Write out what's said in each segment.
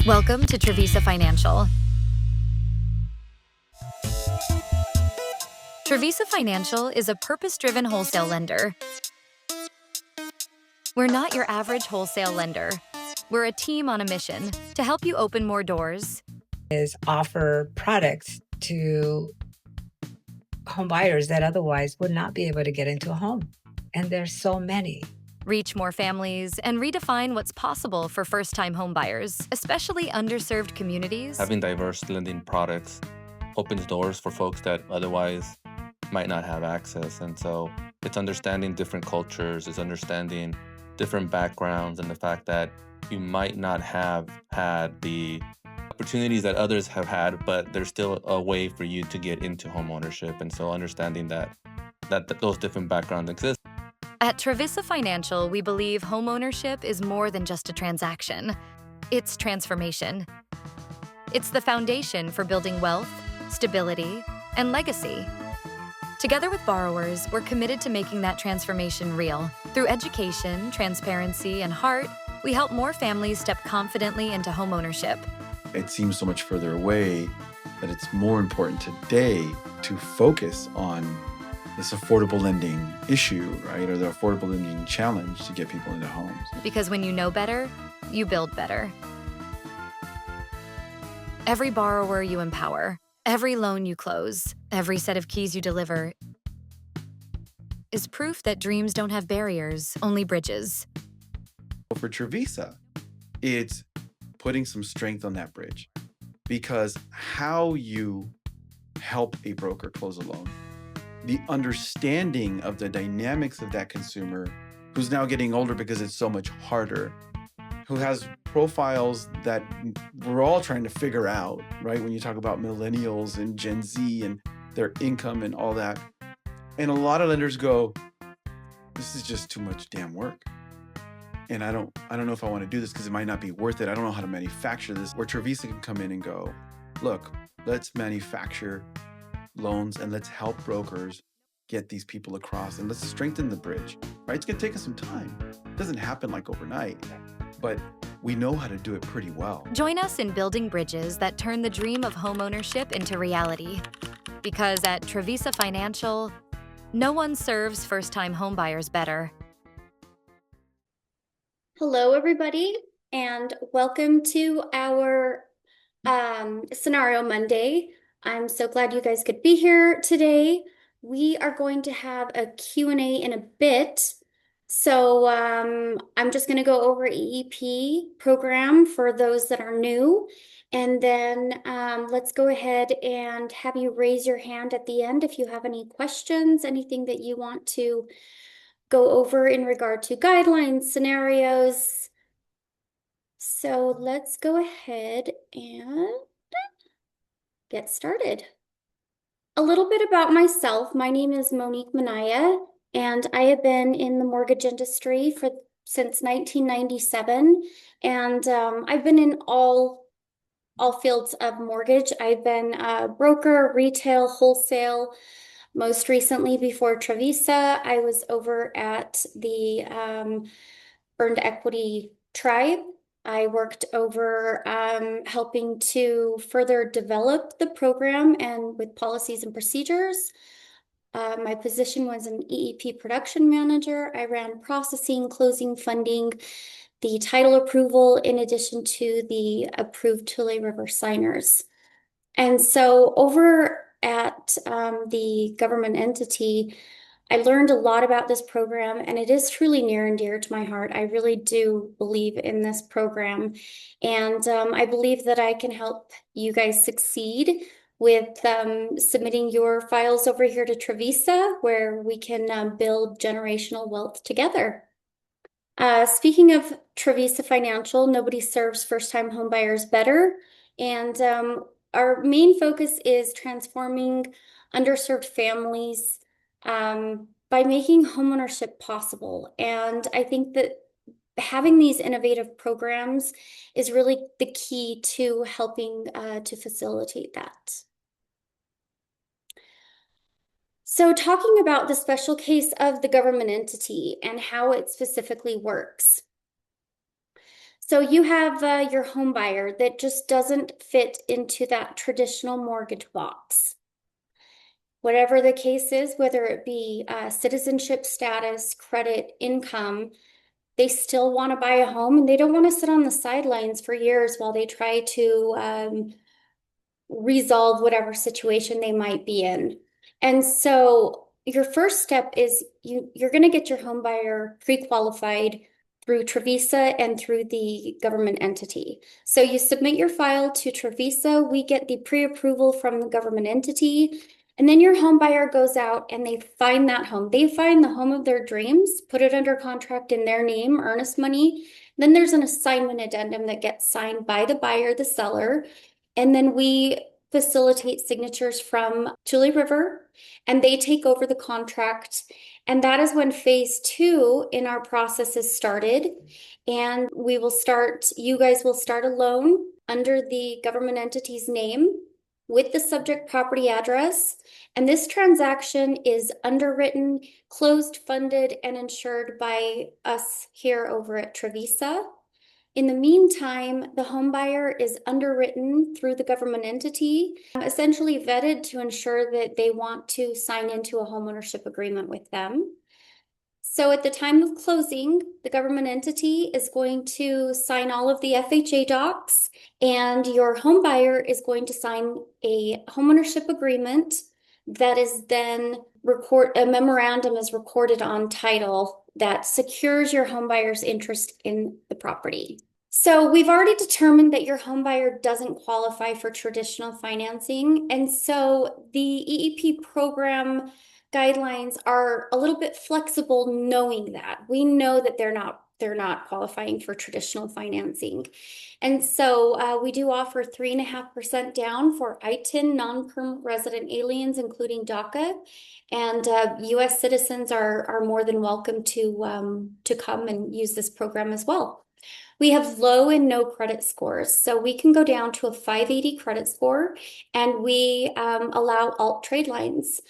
Welcome to Travisa Financial. Travisa Financial is a purpose-driven wholesale lender. We're not your average wholesale lender. We're a team on a mission to help you open more doors. Is offer products to home buyers that otherwise would not be able to get into a home. And there's so many. Reach more families and redefine what's possible for first-time homebuyers, especially underserved communities. Having diverse lending products opens doors for folks that otherwise might not have access. And so it's understanding different cultures, it's understanding different backgrounds, and the fact that you might not have had the opportunities that others have had, but there's still a way for you to get into homeownership. And so understanding that those different backgrounds exist. At Travisa Financial, we believe homeownership is more than just a transaction. It's transformation. It's the foundation for building wealth, stability, and legacy. Together with borrowers, we're committed to making that transformation real. Through education, transparency, and heart, we help more families step confidently into homeownership. It seems so much further away that it's more important today to focus on this affordable lending issue, right? Or the affordable lending challenge to get people into homes. Because when you know better, you build better. Every borrower you empower, every loan you close, every set of keys you deliver is proof that dreams don't have barriers, only bridges. For Travisa, it's putting some strength on that bridge, because how you help a broker close a loan, the understanding of the dynamics of that consumer who's now getting older because it's so much harder, who has profiles that we're all trying to figure out, right? When you talk about millennials and Gen Z and their income and all that. And a lot of lenders go, this is just too much damn work. And I don't know if I want to do this because it might not be worth it. I don't know how to manufacture this. Where Travisa can come in and go, look, let's manufacture loans and let's help brokers get these people across, and let's strengthen the bridge, right? It's going to take us some time. It doesn't happen like overnight, but we know how to do it pretty well. Join us in building bridges that turn the dream of homeownership into reality. Because at Travisa Financial, no one serves first-time homebuyers better. Hello, everybody, and welcome to our Scenario Monday. I'm so glad you guys could be here today. We are going to have a Q&A in a bit. So I'm just going to go over EEP program for those that are new. And then let's go ahead and have you raise your hand at the end if you have any questions, anything that you want to go over in regard to guidelines, scenarios. So let's go ahead and get started. A little bit about myself. My name is Monique Manaya, and I have been in the mortgage industry since 1997. And I've been in all fields of mortgage. I've been a broker, retail, wholesale. Most recently, before Travisa, I was over at the Earned Equity Tribe. I worked over helping to further develop the program and with policies and procedures. My position was an EEP production manager. I ran processing, closing, funding, the title approval, in addition to the approved Tule River signers. And so over at the government entity, I learned a lot about this program, and it is truly near and dear to my heart. I really do believe in this program, and I believe that I can help you guys succeed with submitting your files over here to Travisa, where we can build generational wealth together. Speaking of Travisa Financial, nobody serves first-time homebuyers better, and our main focus is transforming underserved families by making homeownership possible. And I think that having these innovative programs is really the key to helping to facilitate that. So talking about the special case of the government entity and how it specifically works. So you have your home buyer that just doesn't fit into that traditional mortgage box. Whatever the case is, whether it be citizenship status, credit, income, they still want to buy a home and they don't want to sit on the sidelines for years while they try to resolve whatever situation they might be in. And so your first step is you're going to get your home buyer pre-qualified through Travisa and through the government entity. So you submit your file to Travisa, we get the pre-approval from the government entity, and then your home buyer goes out and they find that home. They find the home of their dreams, put it under contract in their name, earnest money. Then there's an assignment addendum that gets signed by the buyer, the seller, and then we facilitate signatures from Tule River, and they take over the contract. And that is when phase 2 in our process is started. And you guys will start a loan under the government entity's name with the subject property address. And this transaction is underwritten, closed, funded, and insured by us here over at Travisa. In the meantime, the home buyer is underwritten through the government entity, essentially vetted to ensure that they want to sign into a homeownership agreement with them. So at the time of closing, the government entity is going to sign all of the FHA docs, and your home buyer is going to sign a homeownership agreement that is then a memorandum is recorded on title that secures your home buyer's interest in the property. So we've already determined that your home buyer doesn't qualify for traditional financing. And so the EEP program guidelines are a little bit flexible knowing that. We know that they're not qualifying for traditional financing. And so we do offer 3.5% down for ITIN non-permanent resident aliens, including DACA. And US citizens are more than welcome to come and use this program as well. We have low and no credit scores, so we can go down to a 580 credit score, and we allow alt trade lines.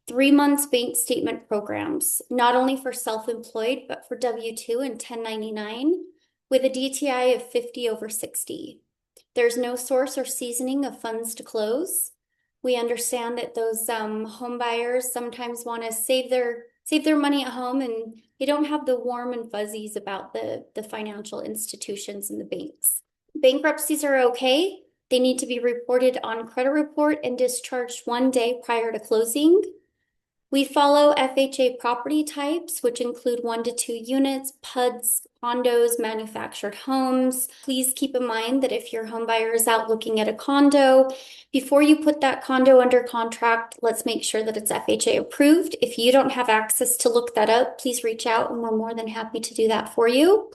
3 months bank statement programs, not only for self-employed, but for W-2 and 1099 with a DTI of 50/60. There's no source or seasoning of funds to close. We understand that those home buyers sometimes want to save their money at home and they don't have the warm and fuzzies about the financial institutions and the banks. Bankruptcies are okay. They need to be reported on credit report and discharged 1 day prior to closing. We follow FHA property types, which include 1 to 2 units, PUDs, condos, manufactured homes. Please keep in mind that if your home buyer is out looking at a condo, before you put that condo under contract, let's make sure that it's FHA approved. If you don't have access to look that up, please reach out and we're more than happy to do that for you.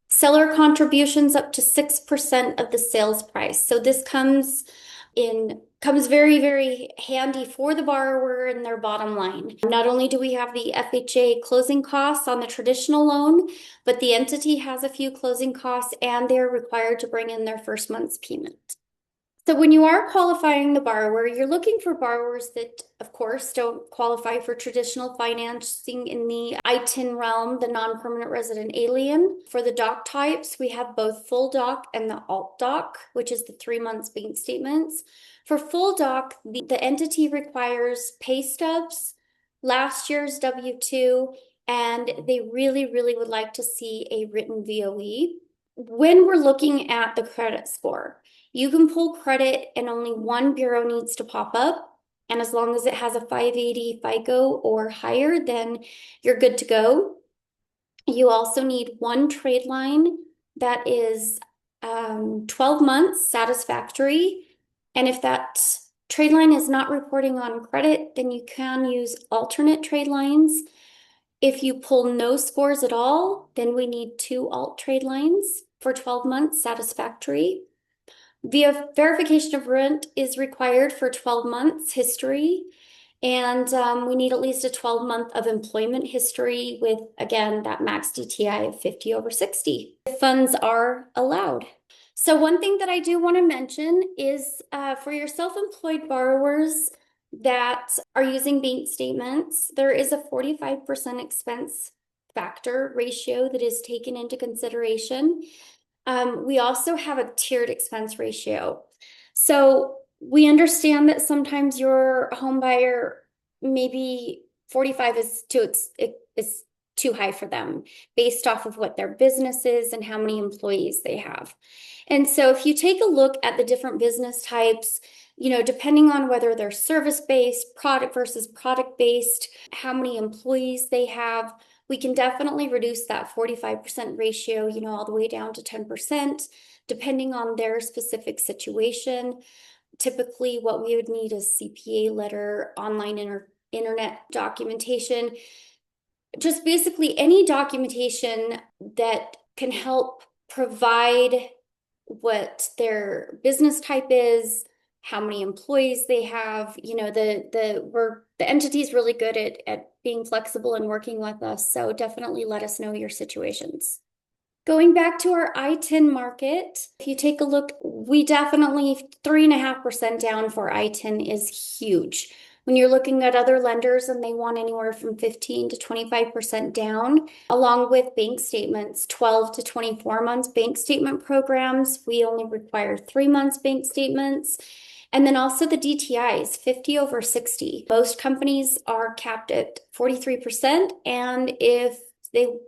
Seller contributions up to 6% of the sales price. So this comes very, very handy for the borrower and their bottom line. Not only do we have the FHA closing costs on the traditional loan, but the entity has a few closing costs and they're required to bring in their first month's payment. So when you are qualifying the borrower, you're looking for borrowers that, of course, don't qualify for traditional financing in the ITIN realm, the non-permanent resident alien. For the doc types, we have both full doc and the alt doc, which is the 3 months bank statements. For full doc, the entity requires pay stubs, last year's W-2, and they really, really would like to see a written VOE. When we're looking at the credit score, you can pull credit and only one bureau needs to pop up. And as long as it has a 580 FICO or higher, then you're good to go. You also need one trade line that is 12 months satisfactory. And if that trade line is not reporting on credit, then you can use alternate trade lines. If you pull no scores at all, then we need 2 alt trade lines for 12 months satisfactory. Via verification of rent is required for 12 months history. And we need at least a 12-month of employment history with, again, that max DTI of 50/60. Funds are allowed. So one thing that I do want to mention is for your self-employed borrowers that are using bank statements, there is a 45% expense factor ratio that is taken into consideration. We also have a tiered expense ratio. So we understand that sometimes your home buyer, maybe 45 is too high for them based off of what their business is and how many employees they have. And so if you take a look at the different business types, depending on whether they're service-based, product versus product-based, how many employees they have, we can definitely reduce that 45% ratio, all the way down to 10%, depending on their specific situation. Typically, what we would need is CPA letter, online internet documentation, just basically any documentation that can help provide what their business type is, how many employees they have. The entity's really good at being flexible and working with us. So definitely let us know your situations. Going back to our I-10 market, if you take a look, we definitely 3.5% down for I-10 is huge. When you're looking at other lenders and they want anywhere from 15 to 25% down, along with bank statements, 12 to 24 months bank statement programs, we only require 3 months bank statements. And then also the DTIs, 50 over 60. Most companies are capped at 43%. And if you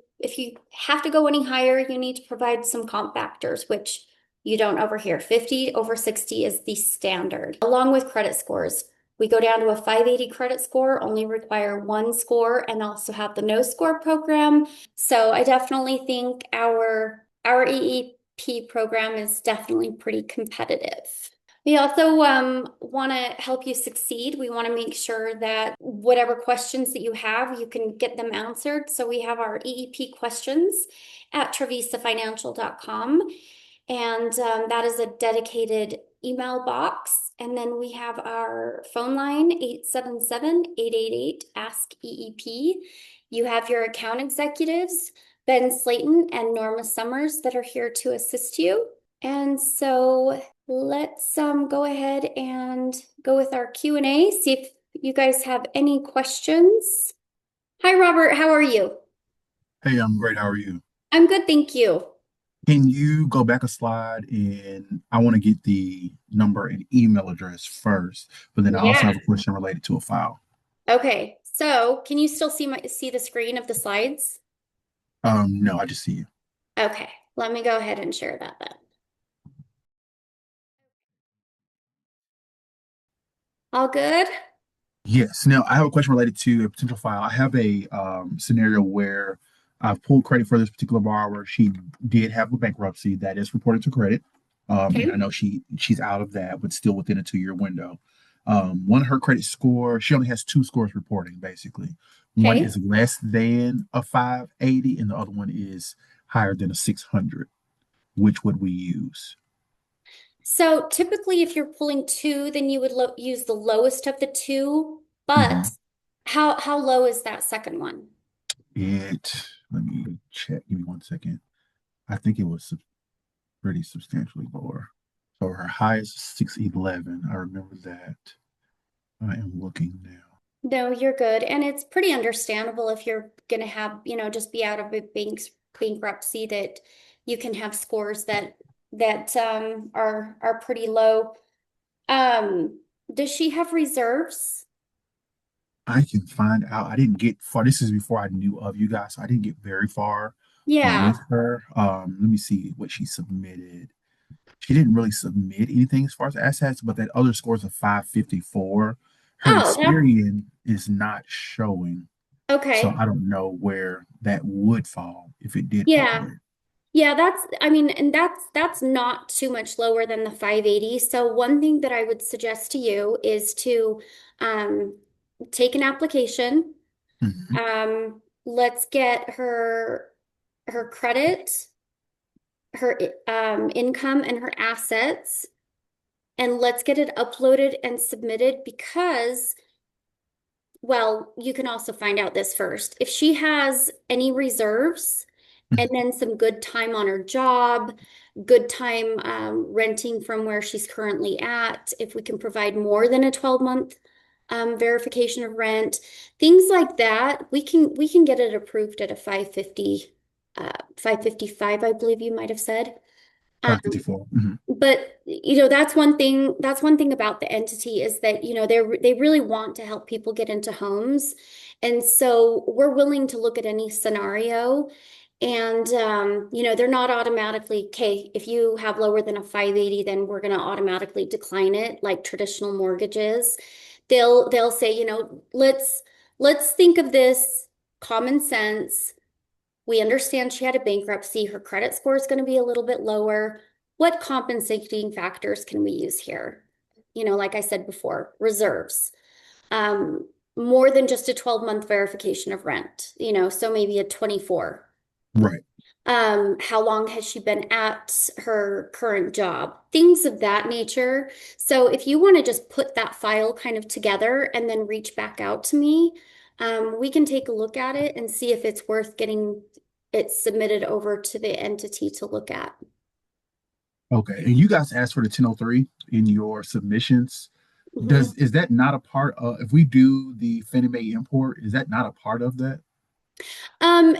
have to go any higher, you need to provide some comp factors, which you don't over here. 50 over 60 is the standard, along with credit scores. We go down to a 580 credit score, only require 1 score, and also have the no score program. So I definitely think our EEP program is definitely pretty competitive. We also want to help you succeed. We want to make sure that whatever questions that you have, you can get them answered. So we have our EEP questions at travisafinancial.com. And that is a dedicated email box. And then we have our phone line, 877-888-ASK-EEP. You have your account executives, Ben Slayton and Norma Summers, that are here to assist you. And so let's go ahead and go with our Q&A, see if you guys have any questions. Hi, Robert. How are you? Hey, I'm great. How are you? I'm good, thank you. Can you go back a slide and I want to get the number and email address first, but then I also Yeah. have a question related to a file. Okay. So can you still see the screen of the slides? No, I just see you. Okay. Let me go ahead and share that then. All good? Yes. Now I have a question related to a potential file. I have a scenario where I've pulled credit for this particular borrower. She did have a bankruptcy that is reported to credit. And I Okay. know she's out of that, but still within a 2-year window. One of her credit score, she only has 2 scores reporting, basically. One Okay. is less than a 580, and the other one is higher than a 600. Which would we use? So typically if you're pulling 2, then you would use the lowest of the 2, but Mhm. how low is that second one? Let me check. Give me 1 second. I think it was pretty substantially lower. So her highest is 611. I remember that. I am looking now. No, you're good. And it's pretty understandable if you're going to have, just be out of a bankruptcy, that you can have scores that are pretty low. Um, does she have reserves? I can find out. I didn't get far. This is before I knew of you guys, so I didn't get very far Yeah. with her. Let me see what she submitted. She didn't really submit anything as far as assets, but that other scores of 554. Her Oh, that Experian is not showing, so okay. I don't know where that would fall if it did fall Yeah. there. Yeah, I mean, and that's not too much lower than the 580. So one thing that I would suggest to you is to um, take an application. Mhm. Let's get her credit, her income, and her assets, and let's get it uploaded and submitted because, well, you can also find out this first. If she has any reserves and then some good time on her job, good time renting from where she's currently at, if we can provide more than a 12-month verification of rent, things like that, we can get it approved at a 550, 555, I believe you might have said. 554. But that's one thing about the entity is that they really want to help people get into homes, and so we're willing to look at any scenario. And they're not automatically, okay, if you have lower than a 580, then we're going to automatically decline it like traditional mortgages. They'll say, let's think of this common sense. We understand she had a bankruptcy. Her credit score is going to be a little bit lower. What compensating factors can we use here? Like I said before, reserves. More than just a 12-month verification of rent, so maybe a 24. Right. How long has she been at her current job? Things of that nature. So if you want to just put that file kind of together and then reach back out to me, we can take a look at it and see if it's worth getting it submitted over to the entity to look at. Okay. And you guys asked for the 1003 in your submissions. Is that not a part of, if we do the Fannie Mae import, is that not a part of that?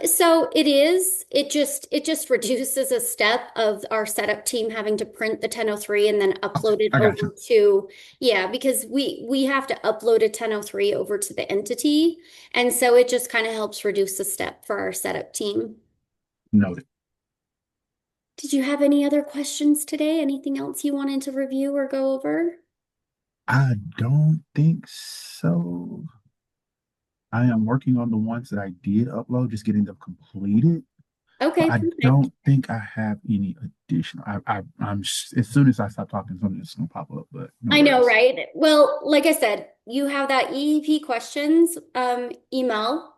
So it is. It just reduces a step of our setup team having to print the 1003 and then upload it I got over you. to, yeah, because we have to upload a 1003 over to the entity. And so it just kind of helps reduce the step for our setup team. Noted. Did you have any other questions today? Anything else you wanted to review or go over? I don't think so. I am working on the ones that I did upload, just getting them completed. But Okay, I perfect. don't think I have any additional. As soon as I stop talking, something's just gonna pop up. But no I know, worries. right? Well, like I said, you have that EEP questions email,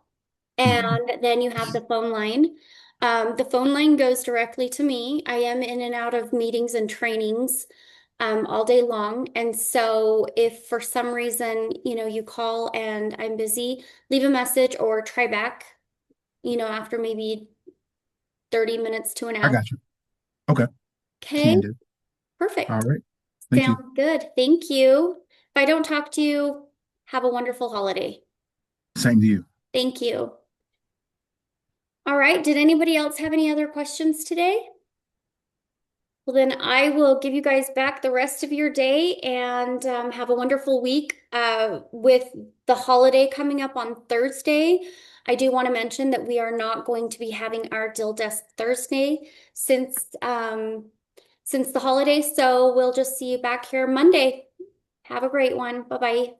Mhm. and then you have the phone line. The phone line goes directly to me. I am in and out of meetings and trainings all day long. And so if for some reason, you call and I'm busy, leave a message or try back, after maybe 30 minutes to an I hour. got you. Okay, Okay, can do. All perfect. right. Thank you. Sounds good. Thank you. If I don't talk to you, have a wonderful holiday. Same to you. Thank you. All right. Did anybody else have any other questions today? Well, then I will give you guys back the rest of your day and have a wonderful week. With the holiday coming up on Thursday, I do want to mention that we are not going to be having our Dill Desk Thursday since the holiday. So we'll just see you back here Monday. Have a great one. Bye-bye.